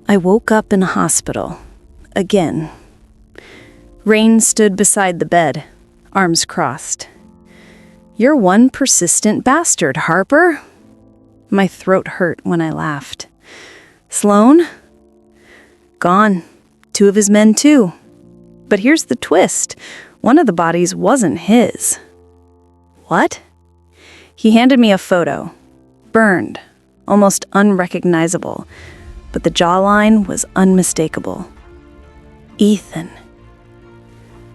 I woke up in a hospital. Again. Rain stood beside the bed, arms crossed. "You're one persistent bastard, Harper." My throat hurt when I laughed. "Sloan?" "Gone. 2 of his men, too. But here's the twist. One of the bodies wasn't his." "What?" He handed me a photo. Burned, almost unrecognizable, but the jawline was unmistakable. Ethan.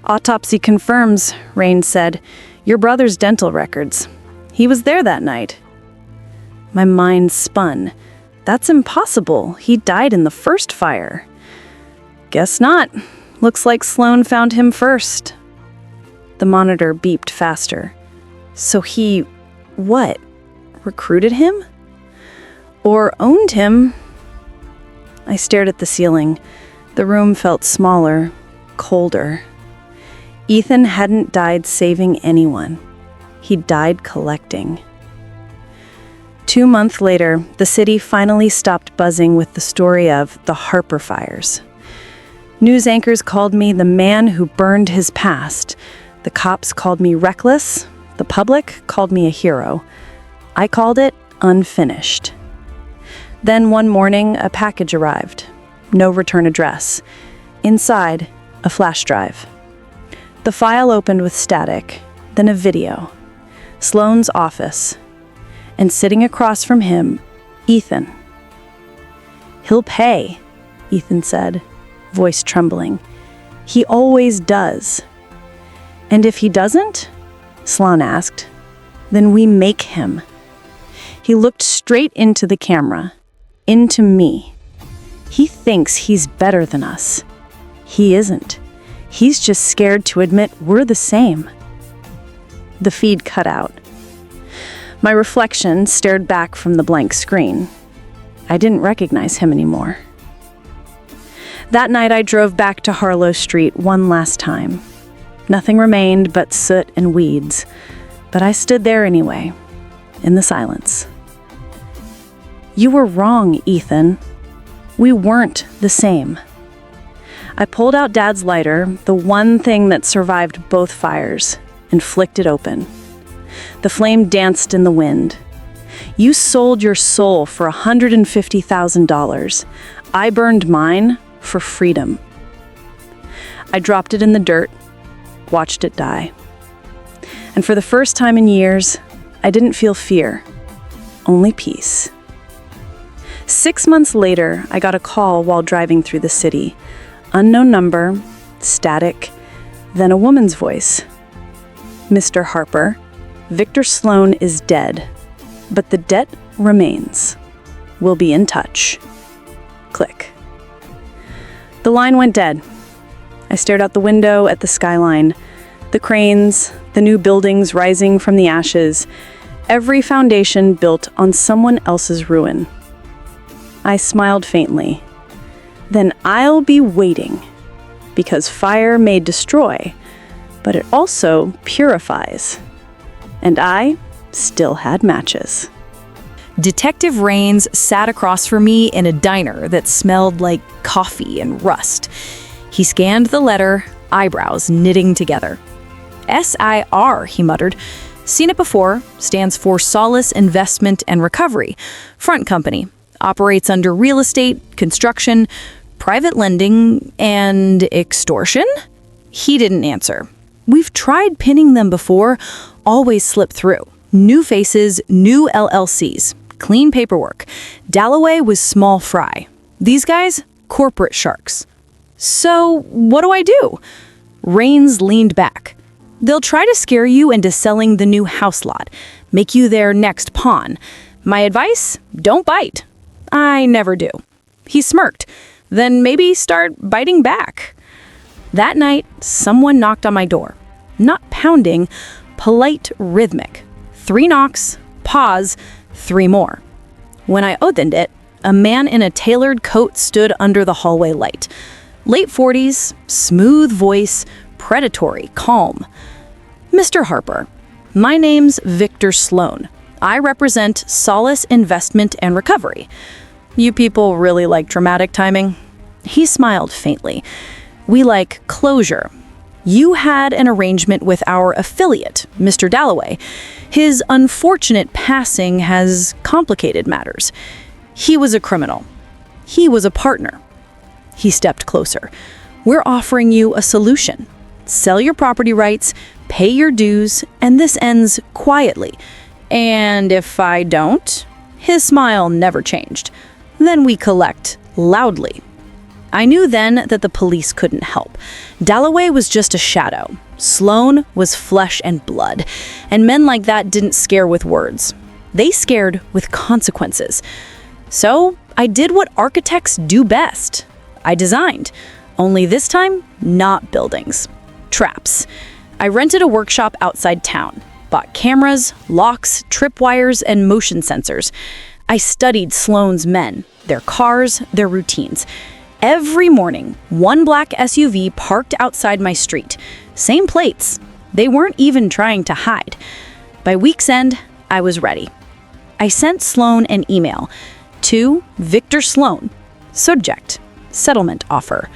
"Autopsy confirms," Rain said, "your brother's dental records. He was there that night." My mind spun. That's impossible. He died in the first fire. "Guess not. Looks like Sloan found him first." The monitor beeped faster. So he, what, recruited him? Or owned him? I stared at the ceiling. The room felt smaller, colder. Ethan hadn't died saving anyone. He died collecting. 2 months later, the city finally stopped buzzing with the story of the Harper fires. News anchors called me the man who burned his past. The cops called me reckless. The public called me a hero. I called it unfinished. Then one morning, a package arrived. No return address. Inside, a flash drive. The file opened with static, then a video. Sloan's office. And sitting across from him, Ethan. "He'll pay," Ethan said, voice trembling. "He always does." "And if he doesn't?" Sloan asked. "Then we make him." He looked straight into the camera, into me. "He thinks he's better than us. He isn't. He's just scared to admit we're the same." The feed cut out. My reflection stared back from the blank screen. I didn't recognize him anymore. That night I drove back to Harlow Street one last time. Nothing remained but soot and weeds, but I stood there anyway, in the silence. "You were wrong, Ethan. We weren't the same." I pulled out Dad's lighter, the one thing that survived both fires, and flicked it open. The flame danced in the wind. "You sold your soul for $150,000. I burned mine for freedom." I dropped it in the dirt, watched it die. And for the first time in years, I didn't feel fear, only peace. 6 months later, I got a call while driving through the city. Unknown number, static, then a woman's voice. "Mr. Harper, Victor Sloan is dead, but the debt remains. We'll be in touch." Click. The line went dead. I stared out the window at the skyline, the cranes, the new buildings rising from the ashes, every foundation built on someone else's ruin. I smiled faintly. Then I'll be waiting, because fire may destroy, but it also purifies. And I still had matches. Detective Rains sat across from me in a diner that smelled like coffee and rust. He scanned the letter, eyebrows knitting together. "SIR," he muttered. "Seen it before. Stands for Solace Investment and Recovery. Front company. Operates under real estate, construction, private lending, and extortion?" He didn't answer. "We've tried pinning them before, always slip through. New faces, new LLCs, clean paperwork. Dalloway was small fry. These guys, corporate sharks." "So, what do I do?" Rains leaned back. "They'll try to scare you into selling the new house lot, make you their next pawn. My advice? Don't bite." "I never do." He smirked. "Then maybe start biting back." That night, someone knocked on my door. Not pounding, polite, rhythmic. 3 knocks, pause, 3 more. When I opened it, a man in a tailored coat stood under the hallway light. Late 40s, smooth voice, predatory, calm. "Mr. Harper, my name's Victor Sloan. I represent Solace Investment and Recovery. You people really like dramatic timing. He smiled faintly. We like closure. You had an arrangement with our affiliate, Mr. Dalloway. His unfortunate passing has complicated matters. He was a criminal. He was a partner. He stepped closer. We're offering you a solution. Sell your property rights, pay your dues, and this ends quietly. And if I don't, his smile never changed. Then we collect loudly. I knew then that the police couldn't help. Dalloway was just a shadow. Sloan was flesh and blood. And men like that didn't scare with words. They scared with consequences. So I did what architects do best. I designed. Only this time, not buildings. Traps. I rented a workshop outside town. Bought cameras, locks, tripwires, and motion sensors. I studied Sloan's men, their cars, their routines. Every morning, one black SUV parked outside my street. Same plates. They weren't even trying to hide. By week's end, I was ready. I sent Sloan an email. To Victor Sloan. Subject: settlement offer.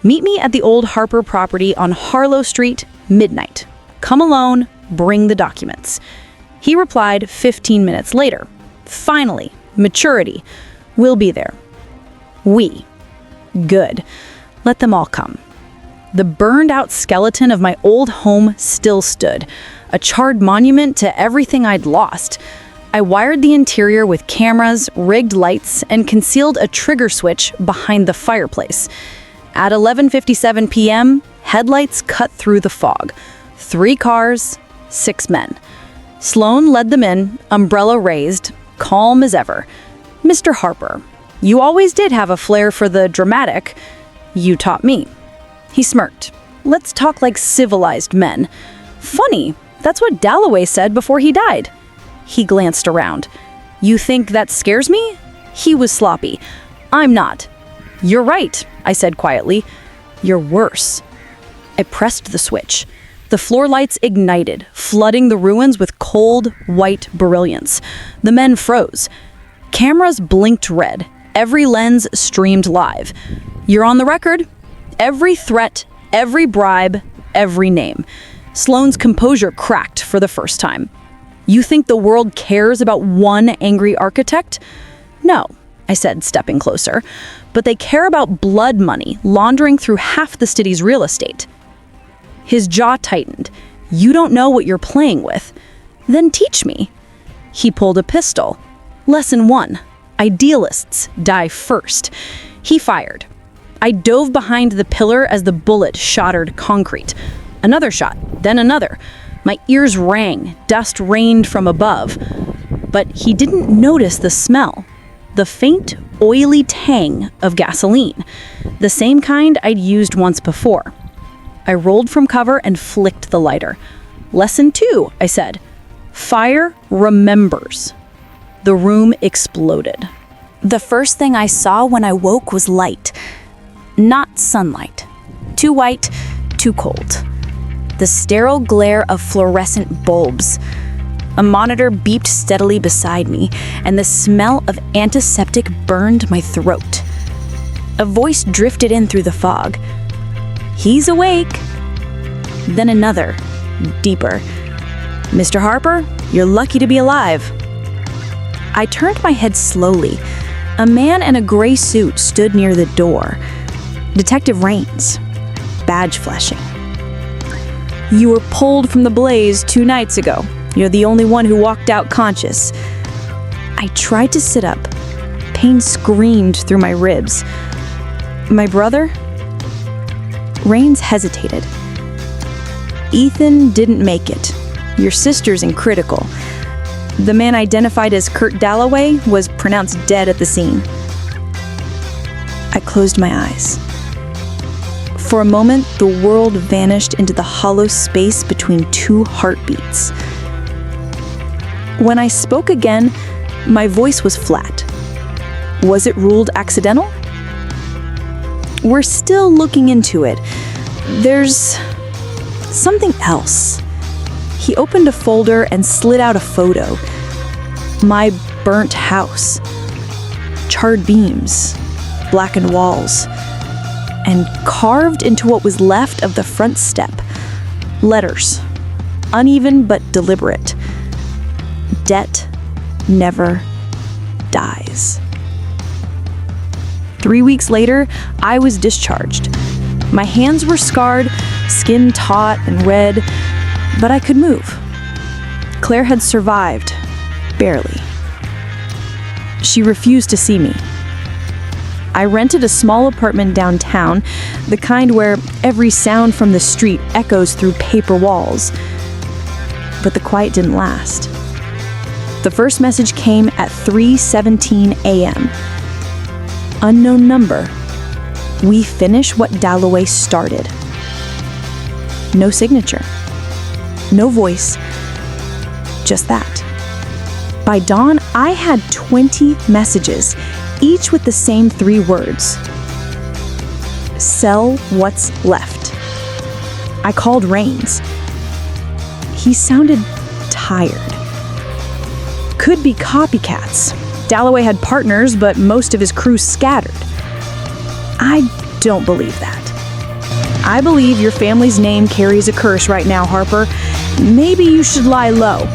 Meet me at the old Harper property on Harlow Street, midnight. Come alone, bring the documents. He replied 15 minutes later. Finally, maturity. We'll be there. We. Good. Let them all come. The burned-out skeleton of my old home still stood, a charred monument to everything I'd lost. I wired the interior with cameras, rigged lights, and concealed a trigger switch behind the fireplace. At 11:57 p.m., headlights cut through the fog. 3 cars, 6 men. Sloan led them in, umbrella raised, calm as ever. Mr. Harper, you always did have a flair for the dramatic. You taught me. He smirked. Let's talk like civilized men. Funny, that's what Dalloway said before he died. He glanced around. You think that scares me? He was sloppy. I'm not. You're right, I said quietly. You're worse. I pressed the switch. The floor lights ignited, flooding the ruins with cold, white brilliance. The men froze. Cameras blinked red. Every lens streamed live. You're on the record. Every threat, every bribe, every name. Sloan's composure cracked for the first time. You think the world cares about one angry architect? No, I said, stepping closer. But they care about blood money laundering through half the city's real estate. His jaw tightened. You don't know what you're playing with. Then teach me. He pulled a pistol. Lesson 1. Idealists die first. He fired. I dove behind the pillar as the bullet shattered concrete. Another shot, then another. My ears rang, dust rained from above. But he didn't notice the smell. The faint, oily tang of gasoline. The same kind I'd used once before. I rolled from cover and flicked the lighter. Lesson 2, I said. Fire remembers. The room exploded. The first thing I saw when I woke was light. Not sunlight. Too white, too cold. The sterile glare of fluorescent bulbs. A monitor beeped steadily beside me, and the smell of antiseptic burned my throat. A voice drifted in through the fog. He's awake. Then another, deeper. Mr. Harper, you're lucky to be alive. I turned my head slowly. A man in a gray suit stood near the door. Detective Rains, badge flashing. You were pulled from the blaze 2 nights ago. You're the only one who walked out conscious. I tried to sit up. Pain screamed through my ribs. My brother? Rains hesitated. Ethan didn't make it. Your sister's in critical. The man identified as Kurt Dalloway was pronounced dead at the scene. I closed my eyes. For a moment, the world vanished into the hollow space between 2 heartbeats. When I spoke again, my voice was flat. Was it ruled accidental? We're still looking into it. There's something else. He opened a folder and slid out a photo. My burnt house. charred beams, blackened walls, and carved into what was left of the front step, letters, uneven but deliberate. Debt never dies. 3 weeks later, I was discharged. My hands were scarred, skin taut and red, but I could move. Claire had survived, barely. She refused to see me. I rented a small apartment downtown, the kind where every sound from the street echoes through paper walls. But the quiet didn't last. The first message came at 3:17 a.m. Unknown number. We finish what Dalloway started. No signature. No voice. Just that. By dawn, I had 20 messages, each with the same 3 words. Sell what's left. I called Rains. He sounded tired. Could be copycats. Dalloway had partners, but most of his crew scattered. I don't believe that. I believe your family's name carries a curse right now, Harper. Maybe you should lie low.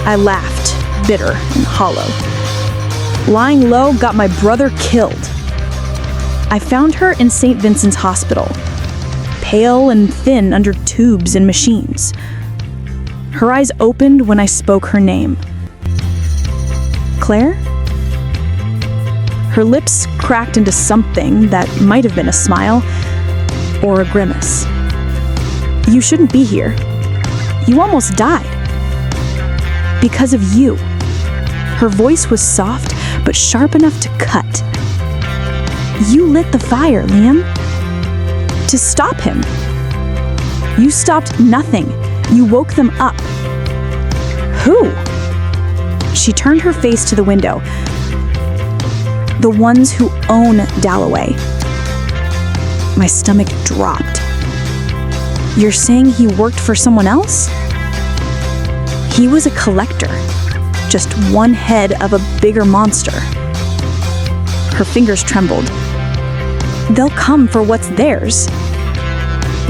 I laughed, bitter and hollow. Lying low got my brother killed. I found her in St. Vincent's Hospital, pale and thin under tubes and machines. Her eyes opened when I spoke her name. Claire? Her lips cracked into something that might have been a smile or a grimace. You shouldn't be here. You almost died. Because of you. Her voice was soft but sharp enough to cut. You lit the fire, Liam. To stop him. You stopped nothing. You woke them up. Who? She turned her face to the window. The ones who own Dalloway. My stomach dropped. You're saying he worked for someone else? He was a collector, just one head of a bigger monster. Her fingers trembled. They'll come for what's theirs.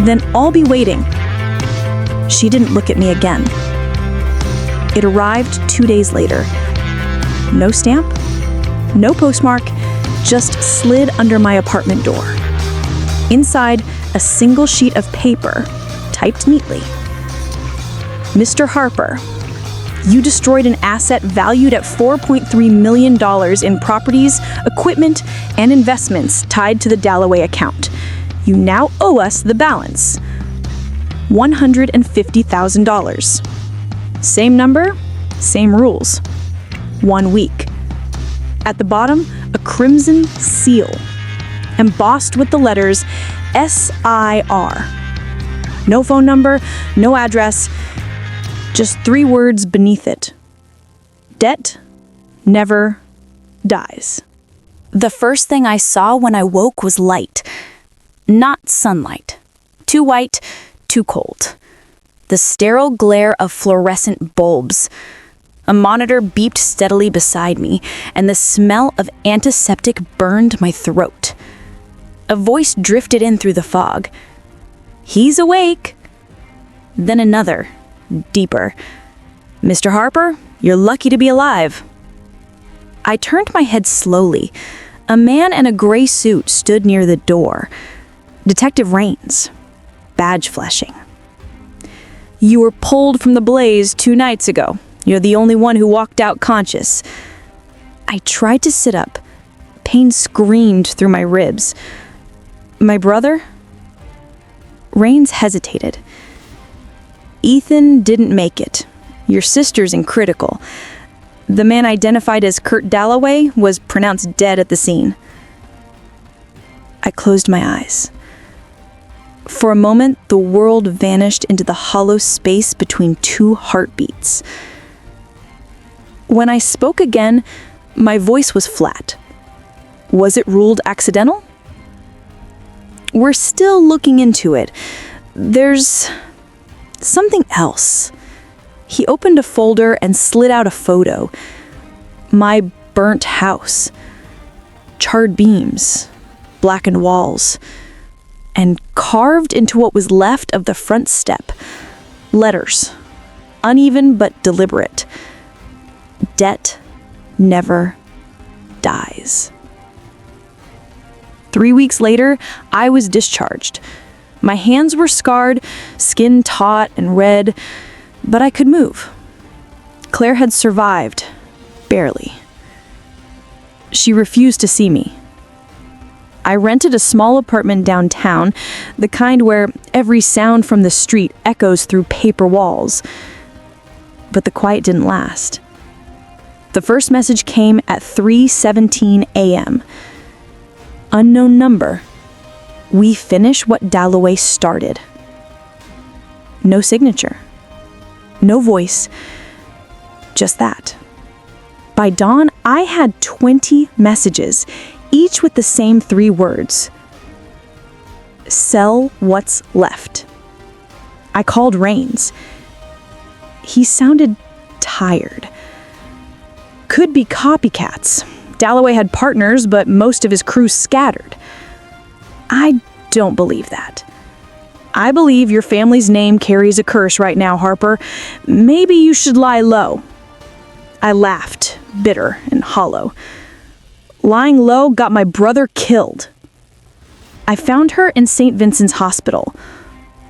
Then I'll be waiting. She didn't look at me again. It arrived 2 days later. No stamp, no postmark, just slid under my apartment door. Inside, a single sheet of paper, typed neatly. Mr. Harper, you destroyed an asset valued at $4.3 million in properties, equipment, and investments tied to the Dalloway account. You now owe us the balance. $150,000. Same number, same rules. 1 week. At the bottom, a crimson seal, embossed with the letters SIR. No phone number, no address, just 3 words beneath it. Debt never dies. The first thing I saw when I woke was light, not sunlight. Too white, too cold. The sterile glare of fluorescent bulbs. A monitor beeped steadily beside me, and the smell of antiseptic burned my throat. A voice drifted in through the fog. He's awake. Then another, deeper. Mr. Harper, you're lucky to be alive. I turned my head slowly. A man in a gray suit stood near the door. Detective Rains, badge flashing. You were pulled from the blaze 2 nights ago. You're the only one who walked out conscious. I tried to sit up. Pain screamed through my ribs. My brother? Rains hesitated. Ethan didn't make it. Your sister's in critical. The man identified as Kurt Dalloway was pronounced dead at the scene. I closed my eyes. For a moment, the world vanished into the hollow space between 2 heartbeats. When I spoke again, my voice was flat. Was it ruled accidental? We're still looking into it. There's something else. He opened a folder and slid out a photo. My burnt house. charred beams, blackened walls, and carved into what was left of the front step, letters, uneven but deliberate. Debt never dies. 3 weeks later, I was discharged. My hands were scarred, skin taut and red, but I could move. Claire had survived, barely. She refused to see me. I rented a small apartment downtown, the kind where every sound from the street echoes through paper walls. But the quiet didn't last. The first message came at 3:17 a.m. Unknown number. We finish what Dalloway started. No signature. No voice. Just that. By dawn, I had 20 messages, each with the same 3 words. Sell what's left. I called Rains. He sounded tired. Could be copycats. Dalloway had partners, but most of his crew scattered. I don't believe that. I believe your family's name carries a curse right now, Harper. Maybe you should lie low. I laughed, bitter and hollow. Lying low got my brother killed. I found her in St. Vincent's Hospital,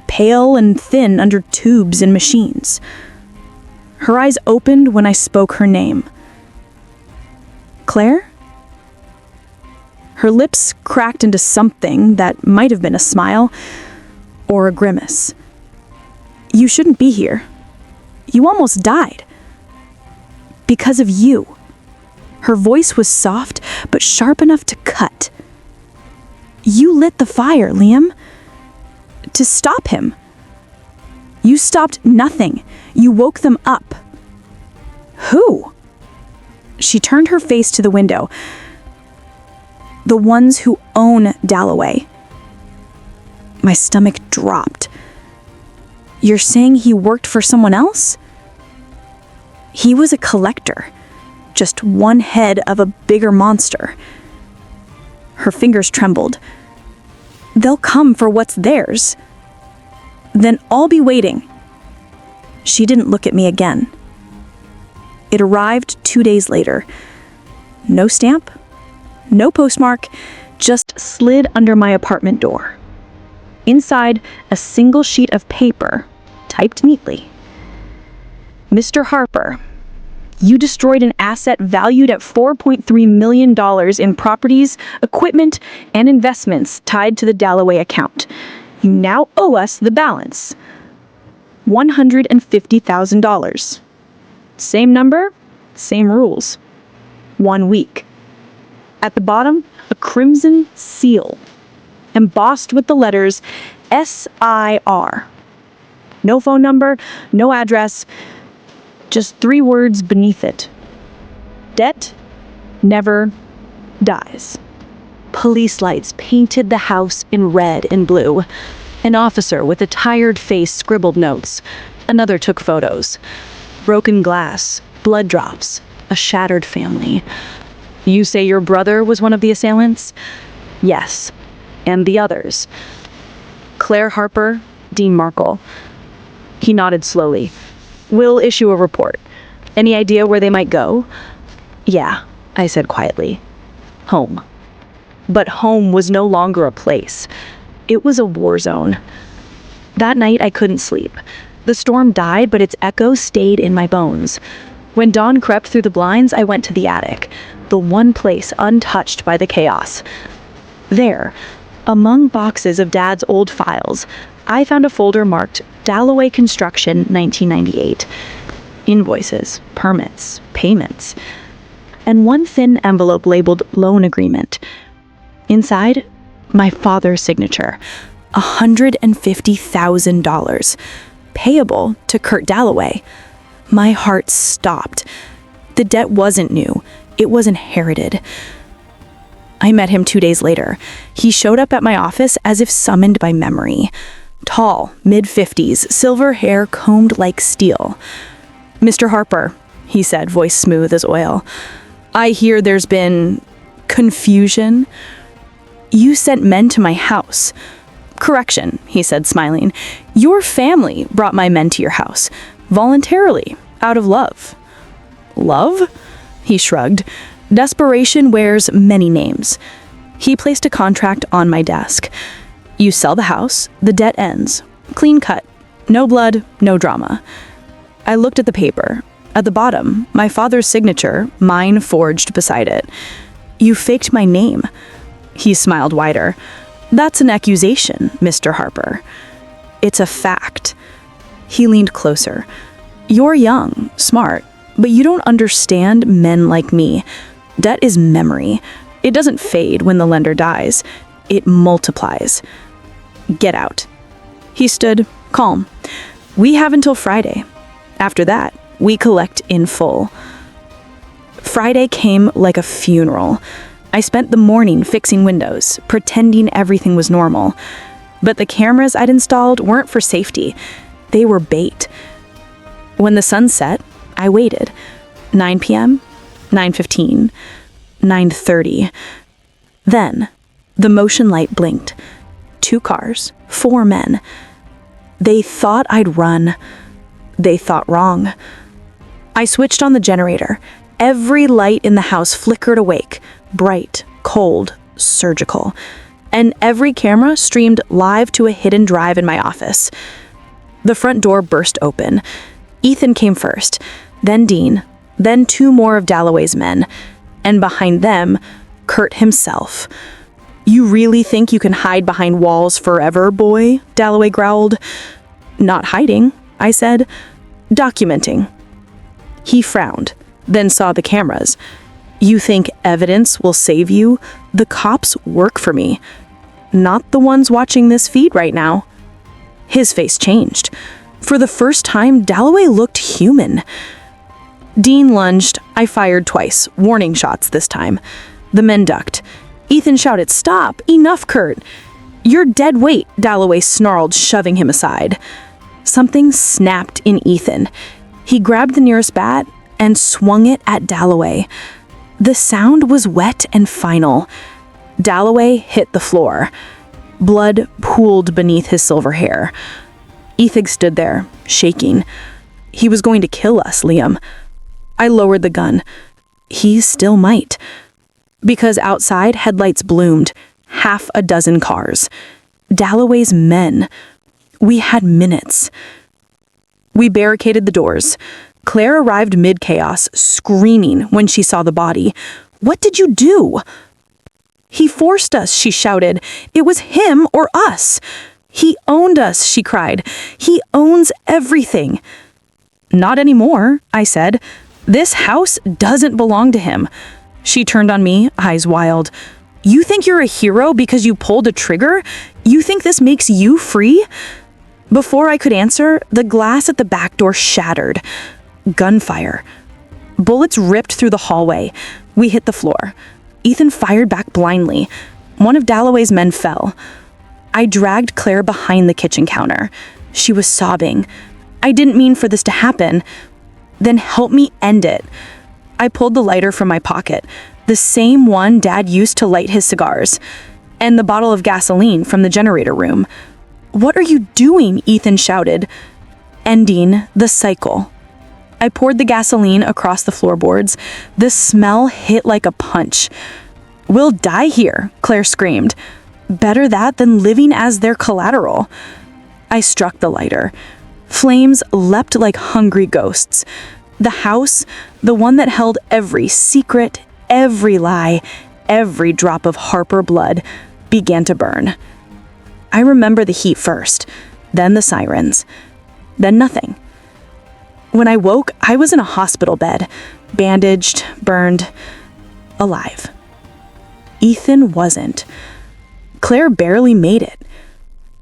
pale and thin under tubes and machines. Her eyes opened when I spoke her name. Claire? Her lips cracked into something that might have been a smile or a grimace. You shouldn't be here. You almost died. Because of you. Her voice was soft, but sharp enough to cut. You lit the fire, Liam. To stop him. You stopped nothing. You woke them up. Who? She turned her face to the window. The ones who own Dalloway. My stomach dropped. You're saying he worked for someone else? He was a collector. Just one head of a bigger monster. Her fingers trembled. They'll come for what's theirs. Then I'll be waiting. She didn't look at me again. It arrived 2 days later. No stamp, no postmark, just slid under my apartment door. Inside, a single sheet of paper, typed neatly. Mr. Harper, you destroyed an asset valued at $4.3 million in properties, equipment, and investments tied to the Dalloway account. You now owe us the balance. $150,000. Same number, same rules. 1 week. At the bottom, a crimson seal, embossed with the letters SIR. No phone number, no address, just 3 words beneath it. Debt never dies. Police lights painted the house in red and blue. An officer with a tired face scribbled notes. Another took photos. Broken glass, blood drops, a shattered family. You say your brother was one of the assailants? Yes. And the others? Claire Harper, Dean Markle. He nodded slowly. We'll issue a report. Any idea where they might go? Yeah, I said quietly. Home. But home was no longer a place. It was a war zone. That night I couldn't sleep. The storm died, but its echo stayed in my bones. When dawn crept through the blinds, I went to the attic, the one place untouched by the chaos. There, among boxes of Dad's old files, I found a folder marked Dalloway Construction 1998. Invoices, permits, payments, and one thin envelope labeled loan agreement. Inside, my father's signature, $150,000. Payable to Kurt Dalloway. My heart stopped. The debt wasn't new. It was inherited. I met him 2 days later. He showed up at my office as if summoned by memory. Tall, mid-50s, silver hair combed like steel. Mr. Harper, he said, voice smooth as oil. I hear there's been Confusion. You sent men to my house. Correction, he said, smiling. Your family brought my men to your house, voluntarily, out of love. Love? He shrugged. Desperation wears many names. He placed a contract on my desk. You sell the house, the debt ends. Clean cut. No blood, no drama. I looked at the paper. At the bottom, my father's signature, mine forged beside it. You faked my name. He smiled wider. That's an accusation, Mr. Harper. It's a fact. He leaned closer. You're young, smart, but you don't understand men like me. Debt is memory. It doesn't fade when the lender dies. It multiplies. Get out. He stood, calm. We have until Friday. After that, we collect in full. Friday came like a funeral. I spent the morning fixing windows, pretending everything was normal. But the cameras I'd installed weren't for safety. They were bait. When the sun set, I waited. 9 p.m., 9:15, 9:30. Then, the motion light blinked. 2 cars, 4 men. They thought I'd run. They thought wrong. I switched on the generator. Every light in the house flickered awake, bright, cold, surgical. And every camera streamed live to a hidden drive in my office. The front door burst open. Ethan came first, then Dean, then 2 more of Dalloway's men, and behind them, Kurt himself. You really think you can hide behind walls forever, boy? Dalloway growled. Not hiding, I said. Documenting. He frowned, then saw the cameras. You think evidence will save you? The cops work for me. Not the ones watching this feed right now. His face changed. For the first time, Dalloway looked human. Dean lunged. I fired twice, warning shots this time. The men ducked. Ethan shouted, "Stop! Enough, Kurt!" "You're dead weight," Dalloway snarled, shoving him aside. Something snapped in Ethan. He grabbed the nearest bat and swung it at Dalloway. The sound was wet and final. Dalloway hit the floor. Blood pooled beneath his silver hair. Ethan stood there, shaking. He was going to kill us, Liam. I lowered the gun. He still might. Because outside, headlights bloomed. 6 cars. Dalloway's men. We had minutes. We barricaded the doors. Claire arrived mid-chaos, screaming when she saw the body. "What did you do?" "He forced us," she shouted. "It was him or us." "He owned us," she cried. "He owns everything." "Not anymore," I said. "This house doesn't belong to him." She turned on me, eyes wild. "You think you're a hero because you pulled a trigger? You think this makes you free?" Before I could answer, the glass at the back door shattered. Gunfire. Bullets ripped through the hallway. We hit the floor. Ethan fired back blindly. One of Dalloway's men fell. I dragged Claire behind the kitchen counter. She was sobbing. "I didn't mean for this to happen." "Then help me end it." I pulled the lighter from my pocket, the same one Dad used to light his cigars, and the bottle of gasoline from the generator room. "What are you doing?" Ethan shouted. "Ending the cycle." I poured the gasoline across the floorboards. The smell hit like a punch. "We'll die here," Claire screamed. "Better that than living as their collateral." I struck the lighter. Flames leapt like hungry ghosts. The house, the one that held every secret, every lie, every drop of Harper blood, began to burn. I remember the heat first, then the sirens, then nothing. When I woke, I was in a hospital bed, bandaged, burned, alive. Ethan wasn't. Claire barely made it.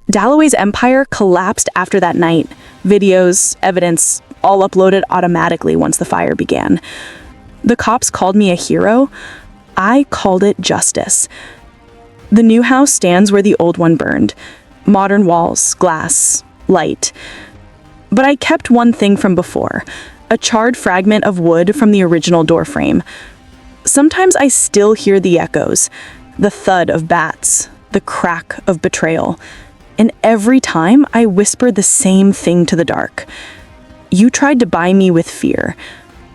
Dalloway's empire collapsed after that night. Videos, evidence, all uploaded automatically once the fire began. The cops called me a hero. I called it justice. The new house stands where the old one burned. Modern walls, glass, light. But I kept one thing from before, a charred fragment of wood from the original doorframe. Sometimes I still hear the echoes, the thud of bats, the crack of betrayal. And every time I whisper the same thing to the dark. You tried to buy me with fear,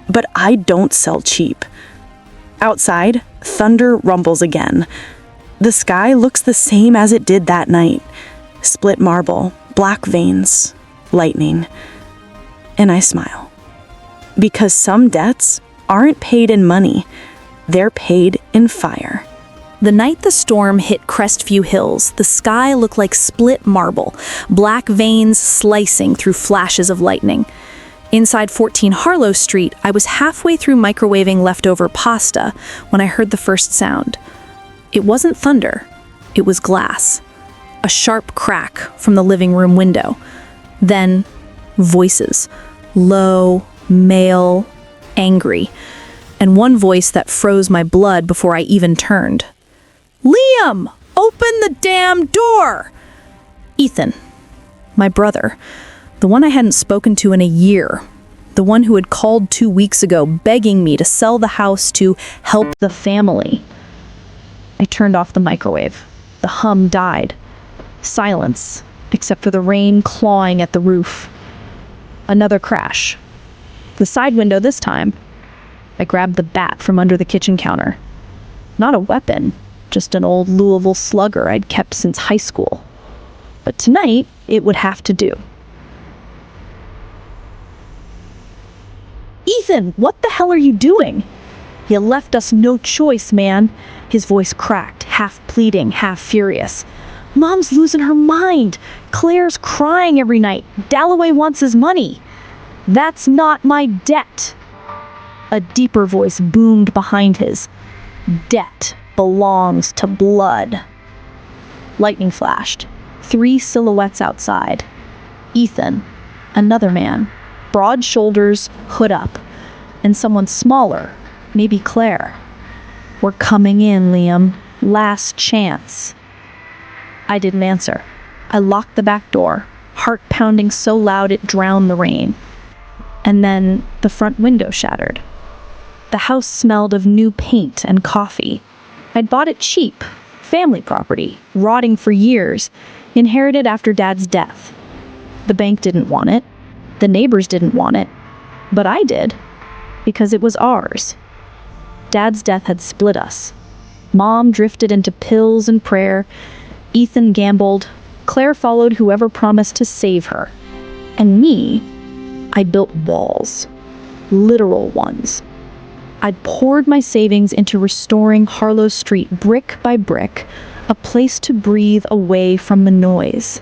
but I don't sell cheap. Outside, thunder rumbles again. The sky looks the same as it did that night. Split marble, black veins, lightning. And I smile. Because some debts aren't paid in money. They're paid in fire. The night the storm hit Crestview Hills, the sky looked like split marble, black veins slicing through flashes of lightning. Inside 14 Harlow Street, I was halfway through microwaving leftover pasta when I heard the first sound. It wasn't thunder, it was glass. A sharp crack from the living room window. Then, voices. Low, male, angry. And one voice that froze my blood before I even turned. "Liam, open the damn door!" Ethan, my brother, the one I hadn't spoken to in a year, the one who had called 2 weeks ago begging me to sell the house to help the family. I turned off the microwave. The hum died. Silence, except for the rain clawing at the roof. Another crash. The side window this time. I grabbed the bat from under the kitchen counter. Not a weapon, just an old Louisville slugger I'd kept since high school. But tonight, it would have to do. "Ethan, what the hell are you doing? You left us no choice, man." His voice cracked, half pleading, half furious. "Mom's losing her mind. Claire's crying every night. Dalloway wants his money. That's not my debt." A deeper voice boomed behind his. "Debt belongs to blood." Lightning flashed. 3 silhouettes outside. Ethan, another man, broad shoulders, hood up, and someone smaller, maybe Claire. "We're coming in, Liam. Last chance." I didn't answer. I locked the back door, heart pounding so loud it drowned the rain. And then the front window shattered. The house smelled of new paint and coffee. I'd bought it cheap, family property, rotting for years, inherited after Dad's death. The bank didn't want it. The neighbors didn't want it. But I did, because it was ours. Dad's death had split us. Mom drifted into pills and prayer. Ethan gambled. Claire followed whoever promised to save her. And me, I built walls. Literal ones. I'd poured my savings into restoring Harlow Street brick by brick, a place to breathe away from the noise.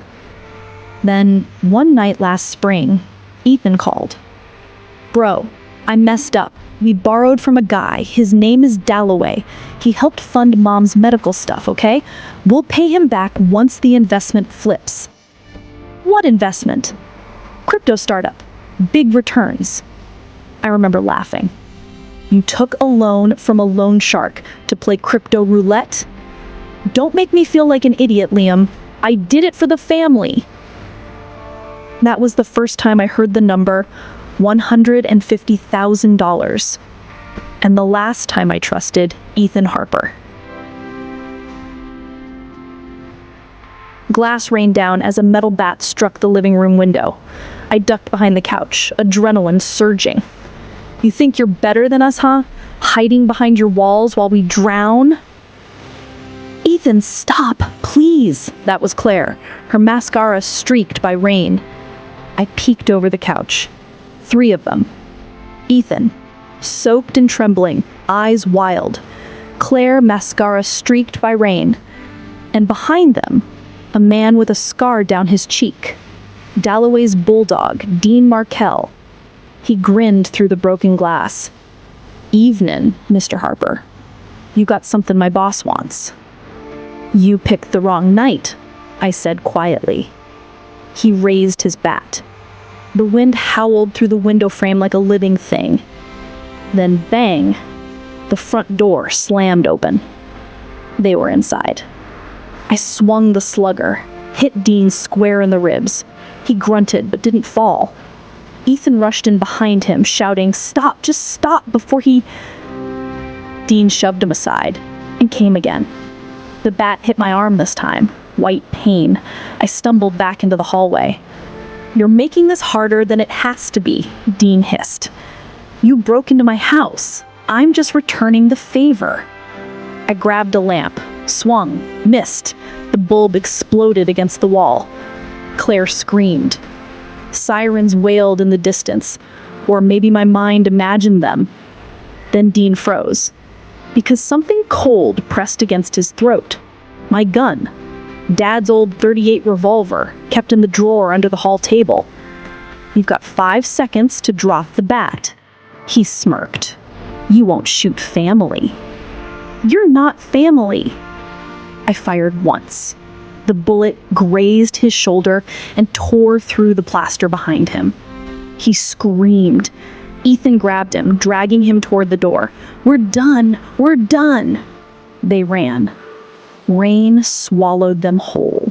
Then, one night last spring, Ethan called. "Bro, I messed up. We borrowed from a guy. His name is Dalloway. He helped fund Mom's medical stuff, okay? We'll pay him back once the investment flips." "What investment?" "Crypto startup. Big returns." I remember laughing. "You took a loan from a loan shark to play crypto roulette?" "Don't make me feel like an idiot, Liam. I did it for the family." That was the first time I heard the number $150,000. And the last time I trusted Ethan Harper. Glass rained down as a metal bat struck the living room window. I ducked behind the couch, adrenaline surging. "You think you're better than us, huh? Hiding behind your walls while we drown?" "Ethan, stop, please." That was Claire, her mascara streaked by rain. I peeked over the couch. 3 of them. Ethan, soaked and trembling, eyes wild. Claire, mascara streaked by rain. And behind them, a man with a scar down his cheek. Dalloway's bulldog, Dean Markell. He grinned through the broken glass. "Evenin', Mr. Harper. You got something my boss wants." "You picked the wrong night," I said quietly. He raised his bat. The wind howled through the window frame like a living thing. Then bang, the front door slammed open. They were inside. I swung the slugger, hit Dean square in the ribs. He grunted but didn't fall. Ethan rushed in behind him, shouting, "Stop, just stop," before he... Dean shoved him aside and came again. The bat hit my arm this time. White pain. I stumbled back into the hallway. "You're making this harder than it has to be," Dean hissed. "You broke into my house. I'm just returning the favor." I grabbed a lamp, swung, missed. The bulb exploded against the wall. Claire screamed. Sirens wailed in the distance, or maybe my mind imagined them. Then Dean froze, because something cold pressed against his throat. My gun. Dad's old .38 revolver, kept in the drawer under the hall table. "You've got 5 seconds to drop the bat." He smirked. "You won't shoot family." "You're not family." I fired once. The bullet grazed his shoulder and tore through the plaster behind him. He screamed. Ethan grabbed him, dragging him toward the door. "We're done! We're done!" They ran. Rain swallowed them whole.